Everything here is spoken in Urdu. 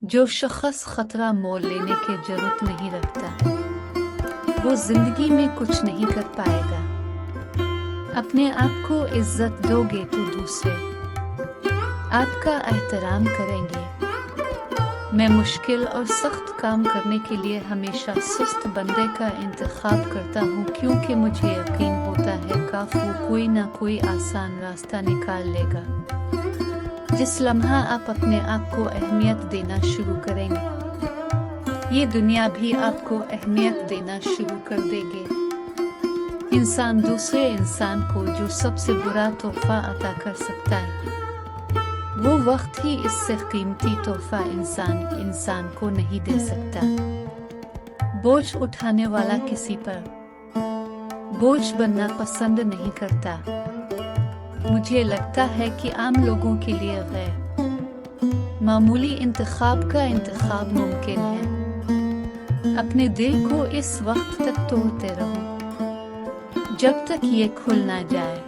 جو شخص خطرہ مول لینے کی ضرورت نہیں رکھتا وہ زندگی میں کچھ نہیں کر پائے گا۔ اپنے آپ کو عزت دو گے تو دوسرے آپ کا احترام کریں گے۔ میں مشکل اور سخت کام کرنے کے لیے ہمیشہ سست بندے کا انتخاب کرتا ہوں، کیونکہ مجھے یقین ہوتا ہے کہ وہ کوئی نہ کوئی آسان راستہ نکال لے گا۔ جس لمحہ آپ اپنے آپ کو اہمیت دینا شروع کریں گے، یہ دنیا بھی آپ کو اہمیت دینا شروع کر دے گی۔ انسان دوسرے انسان کو جو سب سے برا تحفہ عطا کر سکتا ہے، وہ وقت ہی اس سے قیمتی تحفہ انسان کو نہیں دے سکتا۔ بوجھ اٹھانے والا کسی پر بوجھ بننا پسند نہیں کرتا۔ مجھے لگتا ہے کہ عام لوگوں کے لیے غیر معمولی انتخاب کا انتخاب ممکن ہے۔ اپنے دل کو اس وقت تک توڑتے رہو جب تک یہ کھل نہ جائے۔